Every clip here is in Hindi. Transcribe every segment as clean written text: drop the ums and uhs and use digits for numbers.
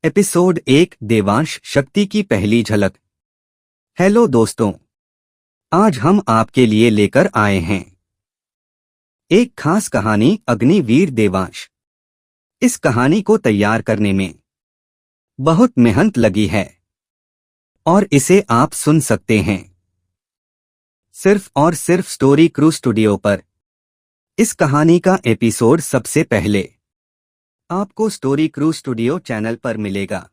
एपिसोड 1 देवांश शक्ति की पहली झलक। हेलो दोस्तों, आज हम आपके लिए लेकर आए हैं एक खास कहानी, अग्निवीर देवांश। इस कहानी को तैयार करने में बहुत मेहनत लगी है और इसे आप सुन सकते हैं सिर्फ और सिर्फ स्टोरी क्रू स्टूडियो पर। इस कहानी का एपिसोड सबसे पहले आपको स्टोरी क्रू स्टूडियो चैनल पर मिलेगा,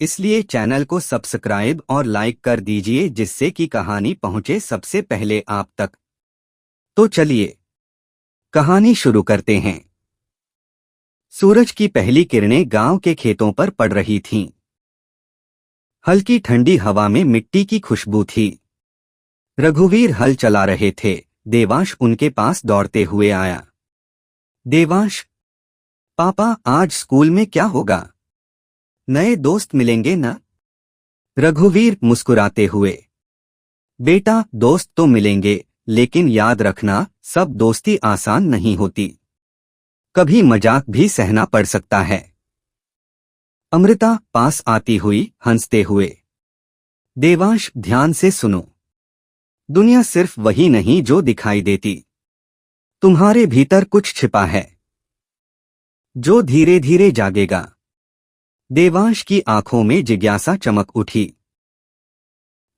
इसलिए चैनल को सब्सक्राइब और लाइक कर दीजिए जिससे कि कहानी पहुंचे सबसे पहले आप तक। तो चलिए कहानी शुरू करते हैं। सूरज की पहली किरणें गांव के खेतों पर पड़ रही थीं। हल्की ठंडी हवा में मिट्टी की खुशबू थी। रघुवीर हल चला रहे थे। देवांश उनके पास दौड़ते हुए आया। देवांश, पापा, आज स्कूल में क्या होगा? नए दोस्त मिलेंगे ना? रघुवीर मुस्कुराते हुए। बेटा, दोस्त तो मिलेंगे, लेकिन याद रखना, सब दोस्ती आसान नहीं होती। कभी मजाक भी सहना पड़ सकता है। अमृता पास आती हुई हंसते हुए। देवांश, ध्यान से सुनो। दुनिया सिर्फ वही नहीं जो दिखाई देती। तुम्हारे भीतर कुछ छिपा है जो धीरे धीरे जागेगा। देवांश की आंखों में जिज्ञासा चमक उठी।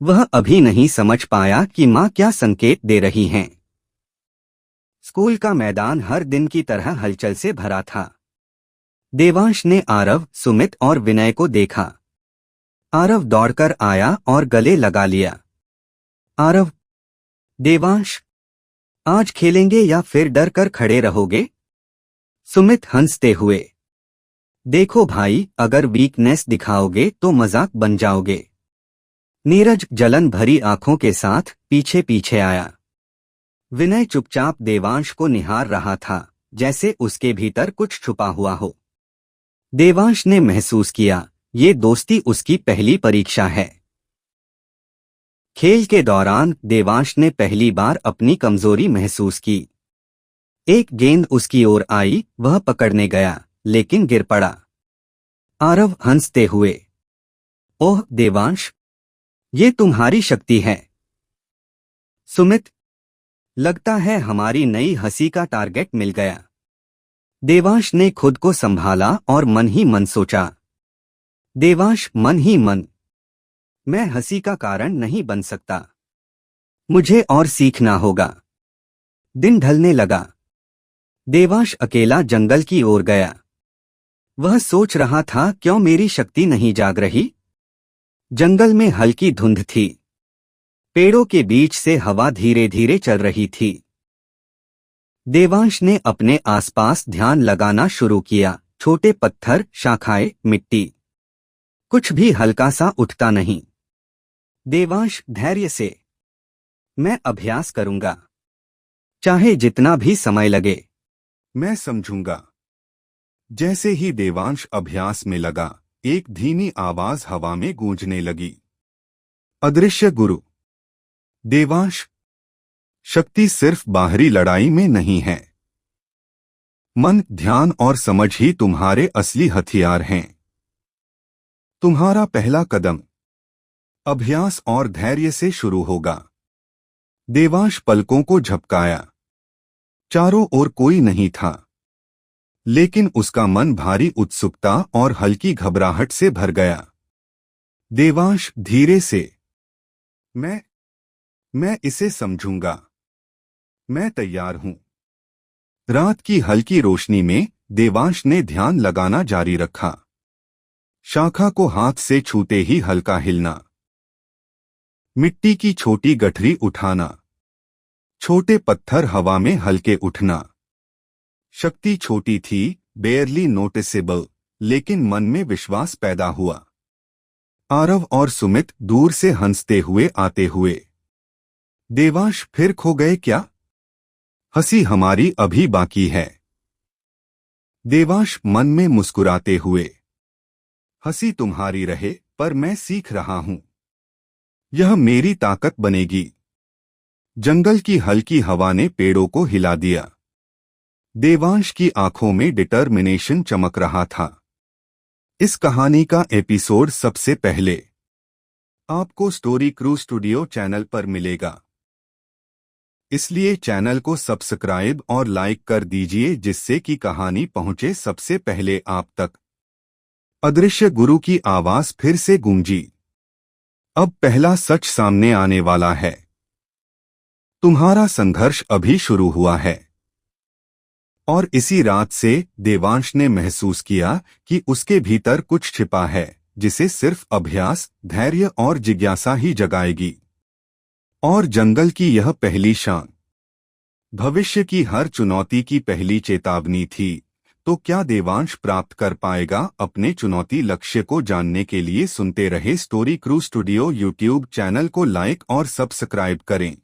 वह अभी नहीं समझ पाया कि मां क्या संकेत दे रही हैं। स्कूल का मैदान हर दिन की तरह हलचल से भरा था। देवांश ने आरव, सुमित और विनय को देखा। आरव दौड़कर आया और गले लगा लिया। आरव, देवांश, आज खेलेंगे या फिर डर कर खड़े रहोगे? सुमित हंसते हुए। देखो भाई, अगर वीकनेस दिखाओगे तो मजाक बन जाओगे। नीरज जलन भरी आंखों के साथ पीछे पीछे आया। विनय चुपचाप देवांश को निहार रहा था, जैसे उसके भीतर कुछ छुपा हुआ हो। देवांश ने महसूस किया, ये दोस्ती उसकी पहली परीक्षा है। खेल के दौरान देवांश ने पहली बार अपनी कमजोरी महसूस की। एक गेंद उसकी ओर आई, वह पकड़ने गया, लेकिन गिर पड़ा। आरव हंसते हुए। ओह देवांश, ये तुम्हारी शक्ति है। सुमित, लगता है हमारी नई हंसी का टारगेट मिल गया। देवांश ने खुद को संभाला और मन ही मन सोचा। देवांश मन ही मन, मैं हंसी का कारण नहीं बन सकता। मुझे और सीखना होगा। दिन ढलने लगा। देवांश अकेला जंगल की ओर गया। वह सोच रहा था, क्यों मेरी शक्ति नहीं जाग रही? जंगल में हल्की धुंध थी। पेड़ों के बीच से हवा धीरे धीरे चल रही थी। देवांश ने अपने आसपास ध्यान लगाना शुरू किया। छोटे पत्थर, शाखाएं, मिट्टी, कुछ भी हल्का सा उठता नहीं। देवांश, धैर्य से, मैं अभ्यास करूंगा, चाहे जितना भी समय लगे। मैं समझूंगा। जैसे ही देवांश अभ्यास में लगा, एक धीमी आवाज हवा में गूंजने लगी। अदृश्य गुरु। देवांश, शक्ति सिर्फ बाहरी लड़ाई में नहीं है। मन, ध्यान और समझ ही तुम्हारे असली हथियार हैं। तुम्हारा पहला कदम अभ्यास और धैर्य से शुरू होगा। देवांश पलकों को झपकाया। चारों ओर कोई नहीं था, लेकिन उसका मन भारी उत्सुकता और हल्की घबराहट से भर गया। देवांश धीरे से, मैं इसे समझूंगा। मैं तैयार हूं। रात की हल्की रोशनी में देवांश ने ध्यान लगाना जारी रखा। शाखा को हाथ से छूते ही हल्का हिलना, मिट्टी की छोटी गठरी उठाना, छोटे पत्थर हवा में हल्के उठना। शक्ति छोटी थी, बेयरली नोटिसेबल, लेकिन मन में विश्वास पैदा हुआ। आरव और सुमित दूर से हंसते हुए आते हुए। देवांश, फिर खो गए क्या? हंसी हमारी अभी बाकी है। देवांश मन में मुस्कुराते हुए। हंसी तुम्हारी रहे, पर मैं सीख रहा हूं। यह मेरी ताकत बनेगी। जंगल की हल्की हवा ने पेड़ों को हिला दिया। देवांश की आंखों में डिटर्मिनेशन चमक रहा था। इस कहानी का एपिसोड सबसे पहले आपको स्टोरी क्रू स्टूडियो चैनल पर मिलेगा, इसलिए चैनल को सब्सक्राइब और लाइक कर दीजिए जिससे कि कहानी पहुंचे सबसे पहले आप तक। अदृश्य गुरु की आवाज फिर से गूंजी। अब पहला सच सामने आने वाला है। तुम्हारा संघर्ष अभी शुरू हुआ है। और इसी रात से देवांश ने महसूस किया कि उसके भीतर कुछ छिपा है जिसे सिर्फ अभ्यास, धैर्य और जिज्ञासा ही जगाएगी। और जंगल की यह पहली शान भविष्य की हर चुनौती की पहली चेतावनी थी। तो क्या देवांश प्राप्त कर पाएगा अपने चुनौती लक्ष्य को? जानने के लिए सुनते रहे story crew studio YouTube channel को लाइक और सब्सक्राइब करें।